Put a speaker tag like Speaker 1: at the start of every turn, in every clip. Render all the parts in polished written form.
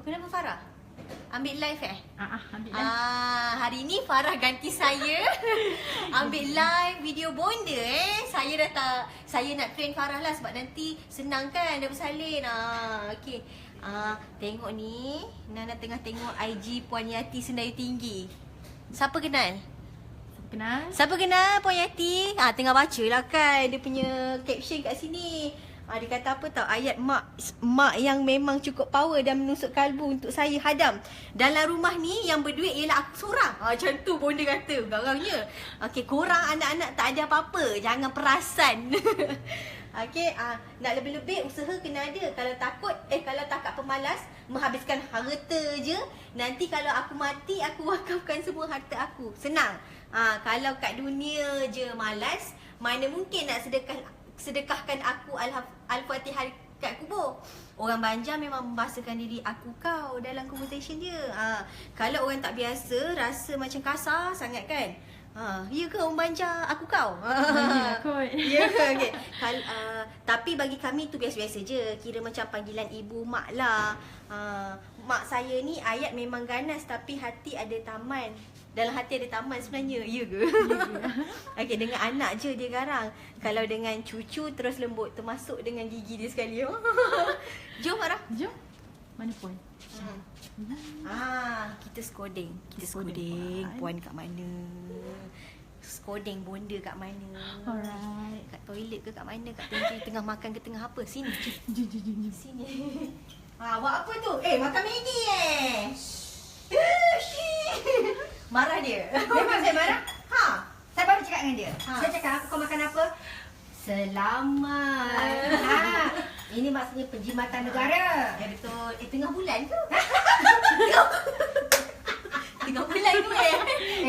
Speaker 1: Kenapa Farah? Ambil live
Speaker 2: ambil live.
Speaker 1: Hari ni Farah ganti saya ambil live video bonda Saya nak train Farah lah sebab nanti senang kan dia bersalin. Okey. Tengok ni, Nana tengah tengok IG Puan Yati Sendayu Tinggi. Siapa kenal? Siapa kenal Puan Yati? Tengah baca lah kan dia punya caption kat sini. Dia kata apa tau, ayat mak yang memang cukup power dan menusuk kalbu untuk saya hadam. Dalam rumah ni yang berduit ialah aku seorang. Macam tu bonda kata, garangnya. Okey, korang anak-anak tak ada apa-apa, jangan perasan. Okey, nak lebih-lebih usaha kena ada. Kalau takut pemalas, menghabiskan harta je. Nanti kalau aku mati, aku wakafkan semua harta aku. Senang. Kalau kat dunia je malas, mana mungkin nak sedekahkan aku Al-Fatihah kat kubur. Orang Banjar memang membahasakan diri aku kau dalam conversation dia. Kalau orang tak biasa rasa macam kasar sangat kan. Ya ke orang Banjar aku kau?
Speaker 2: Ya kot.
Speaker 1: Ya ke? Okay. Tapi bagi kami tu biasa-biasa je. Kira macam panggilan ibu, mak lah. Mak saya ni ayat memang ganas tapi hati ada taman. Dalam hati ada taman sebenarnya. Ya ke? Okey, dengan anak je dia garang. Kalau dengan cucu terus lembut, termasuk dengan gigi dia sekali. Jom Farah.
Speaker 2: Jom. Mana Puan?
Speaker 1: Kita skoding. Puan kat mana? Skoding bonda kat mana?
Speaker 2: Alright.
Speaker 1: Kat toilet ke kat mana? Kat tengah makan ke tengah apa? Sini.
Speaker 2: Jom.
Speaker 1: Sini. Buat apa tu? Makan Maggi Marah dia.
Speaker 3: Memang saya marah? Saya baru cakap dengan dia. Saya cakap, kau makan apa? Selamat. Ini maksudnya penjimatan negara.
Speaker 1: Betul. Tengah bulan ke? Tengah bulan tu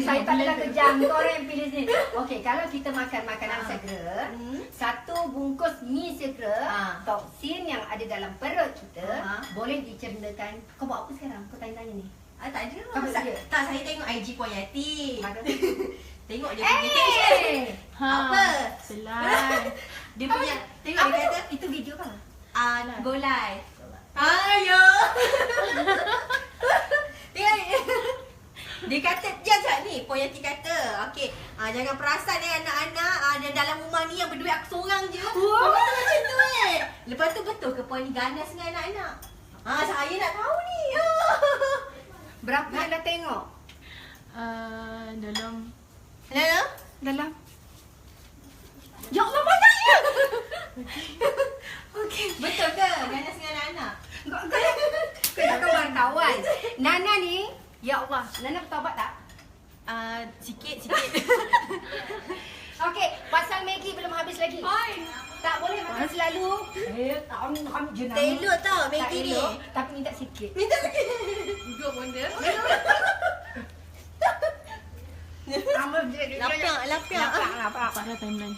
Speaker 3: Saya tak adalah kejam. Kau orang yang pilih sini. Okey, kalau kita makan makanan segera, satu bungkus mie segera, toksin yang ada dalam perut kita boleh dicernakan. Kau buat apa sekarang? Kau tanya-tanya ni.
Speaker 1: Tak ada.
Speaker 3: Kau buat dia?
Speaker 1: Tak, saya tengok IG Puan Yati. Tengok dia punya
Speaker 3: Hey!
Speaker 1: Apa?
Speaker 2: Selai.
Speaker 1: Dia punya, tengok dia kata
Speaker 3: Itu video kan?
Speaker 1: go live. Ayo. Tengok dia kata, jangan ni Puan Yati kata, okey, jangan perasan anak-anak dalam rumah ni yang berdua aku seorang je. Macam tu Lepas tu betul ke Puan ni ganas dengan anak-anak? Saya nak tahu ni.
Speaker 3: Berapa yang dah tengok?
Speaker 2: Dalam
Speaker 3: Ya Allah, banyaknya!
Speaker 1: Okey, betul ke ganas dengan anak-anak?
Speaker 3: Kau jangan wartawan. Nana ni, ya Allah, Nana bertaubat tak?
Speaker 1: Sikit.
Speaker 3: Okey, pasal Maggi belum habis lagi. Tak boleh makan selalu. Tak je Nana.
Speaker 1: Elok tau
Speaker 3: Tak
Speaker 1: Maggi ni.
Speaker 3: elok, tapi minta sikit.
Speaker 1: Minta sikit. Duduk bonda. Lapang.
Speaker 2: Farah timeline.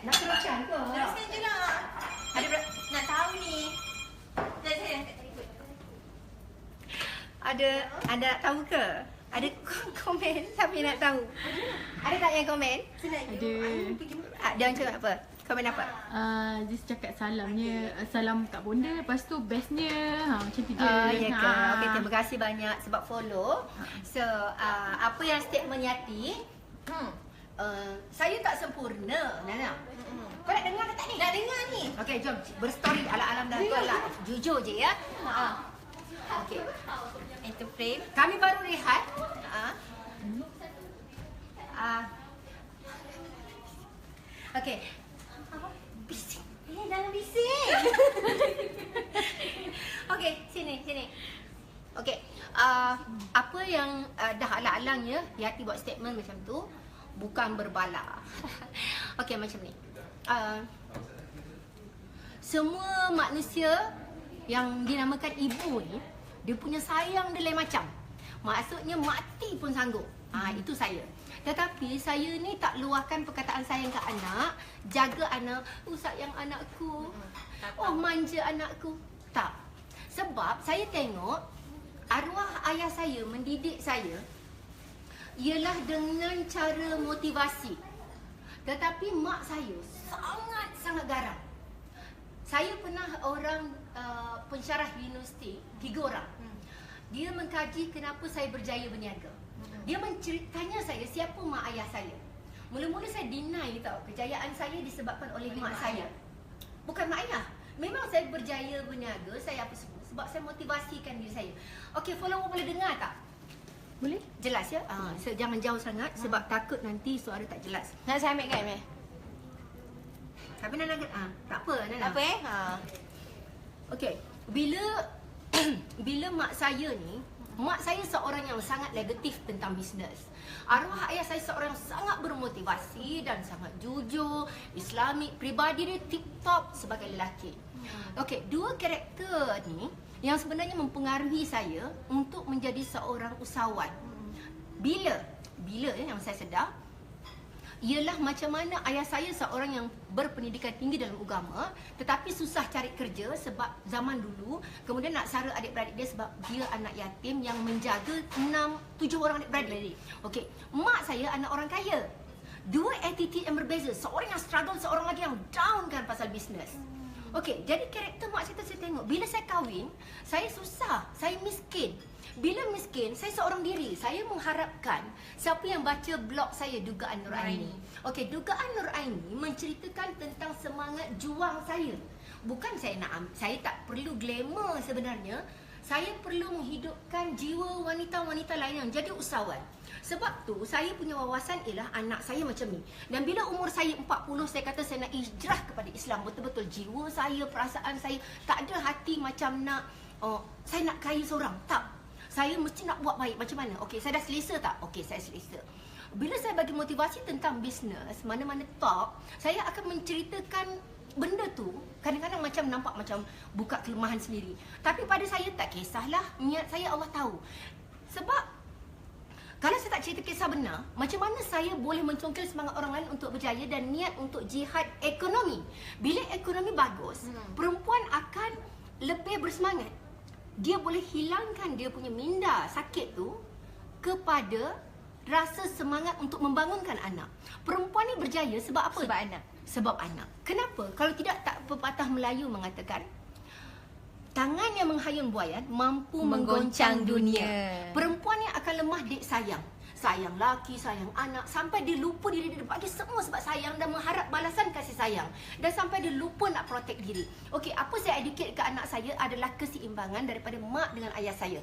Speaker 3: Nak teruskan ke?
Speaker 1: Teruskan je lah. Nak tahu ni. Saya angkat ikut.
Speaker 3: Anda nak tahu ke? Ada komen siapa yang nak tahu? Ada tak yang komen?
Speaker 2: Ada.
Speaker 3: Dia macam apa? Komen apa?
Speaker 2: Just cakap salamnya, salam kat bonda. Lepas tu bestnya macam tu je.
Speaker 3: Ya ke? Okey, terima kasih banyak sebab follow. So, apa yang statement Yati? Saya tak sempurna, Nana. Kau nak dengar ke tak ni?
Speaker 1: Nak dengar ni.
Speaker 3: Okey, jom berstory ala-alam dah tu lah. Jujur je ya. Okey.
Speaker 1: Itu frame.
Speaker 3: Kami baru rehat. Okey.
Speaker 1: Bising. Dalam bising.
Speaker 3: Okey, sini. Okey. Apa yang dah alang-alangnya Yati buat statement macam tu bukan berbala. Okey, macam ni. Semua manusia yang dinamakan ibu ni, dia punya sayang dia lain macam. Maksudnya mati pun sanggup. Itu saya. Tetapi saya ni tak luahkan perkataan sayang ke anak, jaga anak, sayang anakku, manja anakku. Tak. Sebab saya tengok arwah ayah saya mendidik saya ialah dengan cara motivasi. Tetapi mak saya sangat-sangat garang. Saya pernah orang pensyarah universiti, 3 orang. Dia mengkaji kenapa saya berjaya berniaga. Dia tanya saya siapa mak ayah saya. Mula-mula saya deny tau, kejayaan saya disebabkan oleh mak saya. Bukan mak ayah. Memang saya berjaya berniaga, saya apa semua sebab saya motivasikan diri saya. Okey, follower boleh dengar tak?
Speaker 2: Boleh?
Speaker 3: Jelas ya? So, jangan jauh sangat sebab takut nanti suara tak jelas.
Speaker 1: Nak saya ambil kan, Meh?
Speaker 3: Tapi Nana tak apa Nana.
Speaker 1: Apa
Speaker 3: Okey, bila mak saya ni, mak saya seorang yang sangat negatif tentang bisnes. Arwah ayah saya seorang yang sangat bermotivasi dan sangat jujur, Islamik, peribadi dia tip-top sebagai lelaki. Okey, 2 karakter ni yang sebenarnya mempengaruhi saya untuk menjadi seorang usahawan. Bila yang saya sedar ialah macam mana ayah saya seorang yang berpendidikan tinggi dalam agama tetapi susah cari kerja sebab zaman dulu, kemudian nak sara adik-beradik dia sebab dia anak yatim yang menjaga 6-7 orang adik-beradik. Okey, mak saya anak orang kaya. 2 attitude yang berbeza, seorang yang struggle, seorang lagi yang down kan pasal bisnes. Okey, jadi karakter mak saya tengok bila saya kahwin, saya susah, saya miskin. Bila miskin, saya seorang diri. Saya mengharapkan siapa yang baca blog saya Dugaan Nur Aini. Okey, Dugaan Nur Aini menceritakan tentang semangat juang saya. Bukan saya tak perlu glamour sebenarnya. Saya perlu menghidupkan jiwa wanita-wanita lain yang jadi usahawan. Sebab tu saya punya wawasan ialah anak saya macam ni. Dan bila umur saya 40, saya kata saya nak hijrah kepada Islam. Betul-betul jiwa saya, perasaan saya tak ada hati macam nak saya nak kaya seorang. Tak. Saya mesti nak buat baik. Macam mana? Okey, saya dah selesa tak? Okey, saya selesa. Bila saya bagi motivasi tentang bisnes, mana-mana talk, saya akan menceritakan benda tu kadang-kadang macam nampak macam buka kelemahan sendiri. Tapi pada saya tak kisahlah, niat saya Allah tahu. Sebab kalau saya tak cerita kisah benar, macam mana saya boleh mencongkel semangat orang lain untuk berjaya dan niat untuk jihad ekonomi. Bila ekonomi bagus, perempuan akan lebih bersemangat. Dia boleh hilangkan dia punya minda sakit tu kepada rasa semangat untuk membangunkan anak. Perempuan ni berjaya sebab apa?
Speaker 1: Sebab anak.
Speaker 3: Sebab anak. Kenapa? Kalau tidak, tak pepatah Melayu mengatakan tangan yang menghayun buayan mampu menggoncang dunia. Perempuan yang akan lemah dek sayang. Sayang laki, sayang anak, sampai dia lupa diri dia bagi semua sebab sayang dan mengharap balasan kasih sayang. Dan sampai dia lupa nak protect diri. Okey, apa saya educate ke anak saya adalah keseimbangan daripada mak dengan ayah saya.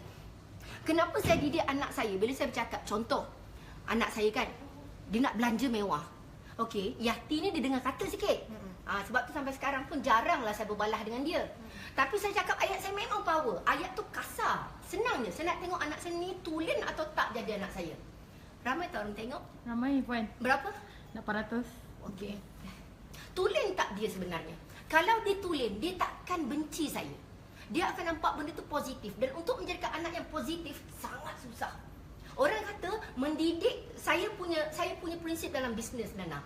Speaker 3: Kenapa saya didik anak saya? Bila saya bercakap, contoh, anak saya kan, dia nak belanja mewah. Okey, Yati ni dia dengar kata sikit. Sebab tu sampai sekarang pun jaranglah saya berbalah dengan dia. Tapi saya cakap ayat saya memang power. Ayat tu kasar. Senang je. Saya nak tengok anak saya ni tulen atau tak jadi anak saya. Ramai tak orang tengok?
Speaker 2: Ramai Puan.
Speaker 3: Berapa?
Speaker 2: 800.
Speaker 3: Okey. Tulen tak dia sebenarnya? Kalau dia tulen, dia takkan benci saya. Dia akan nampak benda tu positif. Dan untuk menjadikan anak yang positif, sangat susah. Orang kata mendidik, saya punya prinsip dalam bisnes, Nana.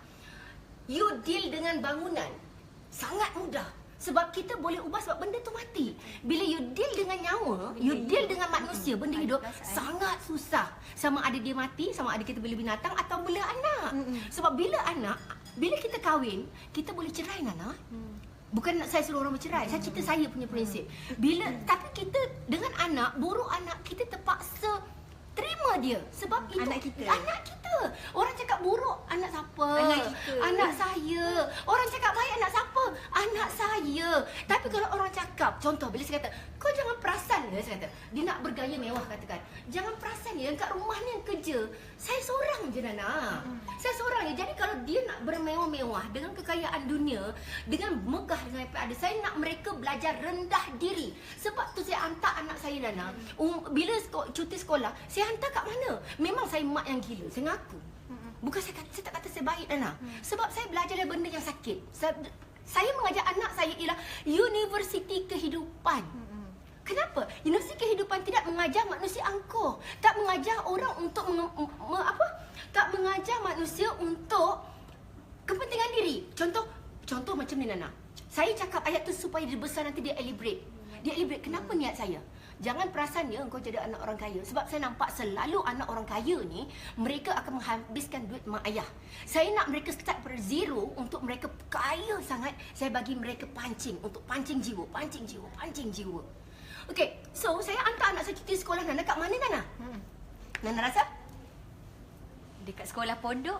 Speaker 3: You deal dengan bangunan, sangat mudah. Sebab kita boleh ubah sebab benda tu mati. Bila you deal dengan nyawa, you deal dengan manusia, benda hidup, sangat susah. Sama ada dia mati, sama ada kita beli binatang atau bela anak. Sebab bila kita kahwin, kita boleh cerai, Nana. Bukan saya suruh orang bercerai, saya cerita saya punya prinsip. Tapi kita dengan anak, buruk anak, kita terpaksa terima dia sebab itu
Speaker 1: anak kita.
Speaker 3: Orang cakap buruk, anak siapa?
Speaker 1: Anak kita.
Speaker 3: Anak saya. Orang cakap baik, anak siapa? Anak saya. Tapi kalau orang cakap, contoh bila saya kata, kau jangan perasan ya, saya kata, dia nak bergaya mewah katakan. Jangan perasan ya, yang kat rumah ni yang kerja, saya seorang je, Nana. Saya seorang je. Jadi kalau dia nak bermewah-mewah dengan kekayaan dunia, dengan megah dengan apa ada, saya nak mereka belajar rendah diri. Sebab tu saya hantar anak saya, Nana. Bila cuti sekolah, saya hantar kat mana? Memang saya mak yang gila, saya ngaku. Bukan saya tak kata saya baik, Nana. Sebab saya belajar dari benda yang sakit. Saya mengajar anak saya ialah universiti kehidupan. Kenapa? Universiti kehidupan tidak mengajar manusia angkuh. Tak mengajar orang untuk tak mengajar manusia untuk kepentingan diri. Contoh macam ni, Nana. Saya cakap ayat tu supaya dia besar nanti dia elaborate. Dia elaborate kenapa niat saya. Jangan perasannya engkau jadi anak orang kaya. Sebab saya nampak selalu anak orang kaya ni, mereka akan menghabiskan duit mak ayah. Saya nak mereka start dari zero untuk mereka kaya sangat. Saya bagi mereka pancing, untuk pancing jiwa, pancing jiwa, pancing jiwa. Okay, so saya hantar anak saya cuti sekolah. Nana kat mana Nana? Nana rasa?
Speaker 1: Dekat sekolah pondok.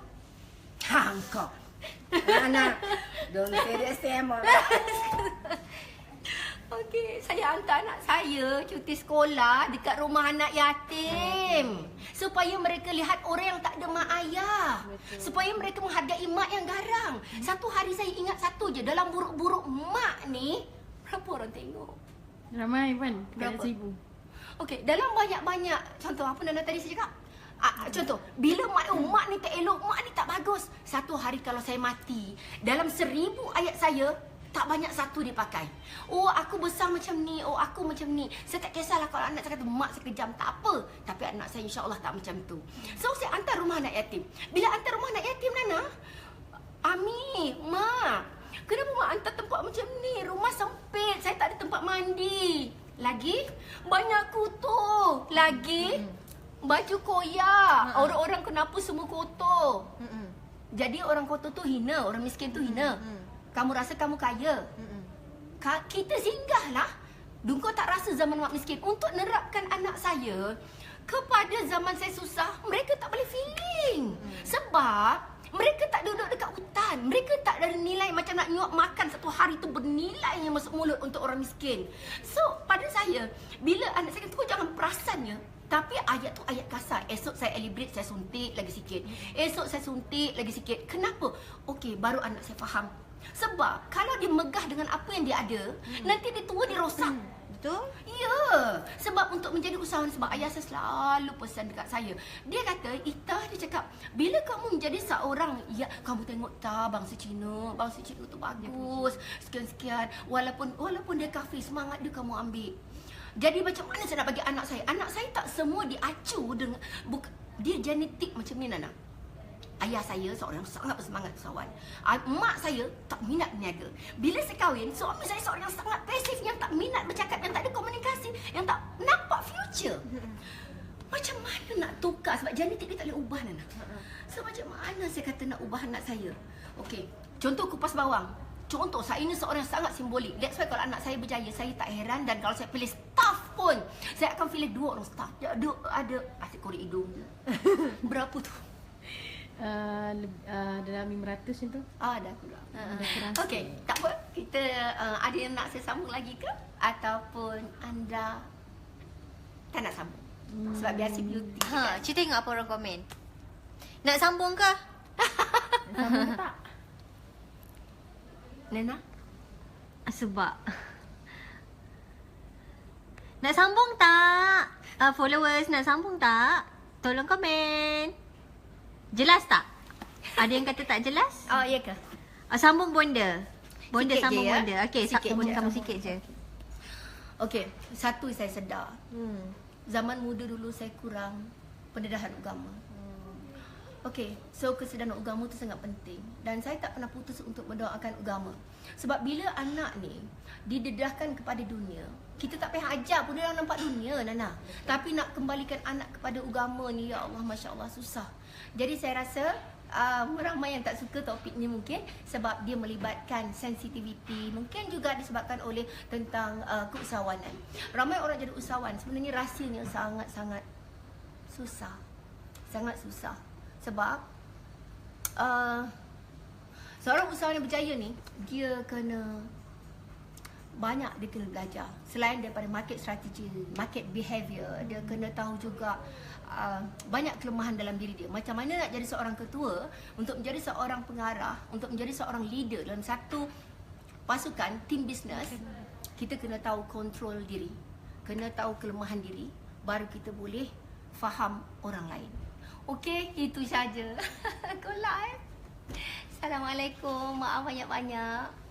Speaker 3: Ha, engkau. Nana, don't say the same. Okey, saya hantar anak saya cuti sekolah dekat rumah anak yatim. Supaya mereka lihat orang yang tak ada mak ayah.
Speaker 1: Betul.
Speaker 3: Supaya mereka menghargai mak yang garang. Satu hari saya ingat satu je, dalam buruk-buruk mak ni, berapa orang tengok?
Speaker 2: Ramai kan?
Speaker 3: Berapa?
Speaker 2: 1,000.
Speaker 3: Okey, dalam banyak-banyak, contoh apa Nana tadi saya cakap? Contoh, bila mak ni tak elok, mak ni tak bagus. Satu hari kalau saya mati, dalam 1000 ayat saya, tak banyak satu dia pakai. Oh, aku besar macam ni. Oh, aku macam ni. Saya tak kisahlah kalau anak saya kata mak saya kejam, tak apa. Tapi anak saya insya-Allah tak macam tu. So, saya hantar rumah anak yatim. Bila hantar rumah anak yatim, Nana, Ami, Mak, kenapa mak hantar tempat macam ni? Rumah sempit, saya tak ada tempat mandi. Lagi, banyak kutu. Lagi, baju koyak. Orang-orang kenapa semua kotor? Jadi orang kotor tu hina, orang miskin tu hina. Kamu rasa kamu kaya? Kita singgahlah. Dungko tak rasa zaman mak miskin. Untuk nerapkan anak saya kepada zaman saya susah, mereka tak boleh feeling. Sebab mereka tak duduk dekat hutan. Mereka tak ada nilai macam nak nyuap makan satu hari tu bernilainya masuk mulut untuk orang miskin. So, pada saya, bila anak saya kata, kau jangan perasannya. Tapi ayat tu ayat kasar. Esok saya elaborate, saya suntik lagi sikit. Esok saya suntik lagi sikit. Kenapa? Okey, baru anak saya faham. Sebab kalau dia megah dengan apa yang dia ada, nanti dia tua dia rosak.
Speaker 1: Betul?
Speaker 3: Ya. Sebab untuk menjadi usahawan, sebab ayah saya selalu pesan dekat saya. Dia kata, Ita, dia cakap, bila kamu menjadi seorang, ya, kamu tengok tak bangsa Cina tu bagus, sekian-sekian. Walaupun dia kafir, semangat dia kamu ambil. Jadi macam mana saya nak bagi anak saya? Anak saya tak semua diacu dengan dia genetik macam ni, Nana. Ayah saya seorang yang sangat bersemangat usahawan. Mak saya tak minat berniaga. Bila saya kahwin, suami saya seorang yang sangat pasif, yang tak minat bercakap, yang tak ada komunikasi, yang tak nampak future. Macam mana nak tukar? Sebab genetik dia tak boleh ubah, Nana. So macam mana saya kata nak ubah anak saya? Okey, contoh kupas bawang. Contoh, saya ini seorang yang sangat simbolik. That's why kalau anak saya berjaya, saya tak heran. Dan kalau saya pilih staff pun, saya akan pilih 2 orang staff. Ada asyik korek hidung. Berapa tu?
Speaker 2: Dalam 500 macam tu.
Speaker 3: Dah kurang. Okey, tak apa. Kita ada yang nak saya sambung lagi ke? Ataupun anda tak nak sambung? Sebab biasa beauty.
Speaker 1: Cik tengok apa orang komen. Nak sambung ke?
Speaker 2: Sambung ke tak?
Speaker 3: Nana?
Speaker 1: Sebab nak sambung tak? Followers nak sambung tak? Tolong komen. Jelas tak? Ada yang kata tak jelas?
Speaker 3: Oh, ya ke?
Speaker 1: Sambung bonda. Bonda
Speaker 3: Sikit
Speaker 1: sambung
Speaker 3: je, ya?
Speaker 1: bonda. Okey,
Speaker 3: Sikit
Speaker 1: sambung
Speaker 3: je.
Speaker 1: kamu sikit je.
Speaker 3: Okey, satu saya sedar. Zaman muda dulu saya kurang pendedahan agama. Okey, so kesedaran agama tu sangat penting. Dan saya tak pernah putus untuk mendoakan agama. Sebab bila anak ni didedahkan kepada dunia, kita tak payah ajar pun dia orang nampak dunia, Nana. Tapi nak kembalikan anak kepada agama ni, ya Allah, Masya Allah, susah. Jadi saya rasa ramai yang tak suka topik ni mungkin sebab dia melibatkan sensitivity. Mungkin juga disebabkan oleh tentang keusahawanan. Ramai orang jadi usahawan, sebenarnya rahsianya sangat-sangat susah. Sangat susah. Sebab seorang usahawan yang berjaya ni, dia kena belajar. Selain daripada market strategy, market behavior, dia kena tahu juga banyak kelemahan dalam diri dia. Macam mana nak jadi seorang ketua, untuk menjadi seorang pengarah, untuk menjadi seorang leader dalam satu pasukan, team business, kita kena tahu kontrol diri, kena tahu kelemahan diri, baru kita boleh faham orang lain. Okey, itu saja. Golak. Assalamualaikum. Maaf banyak-banyak.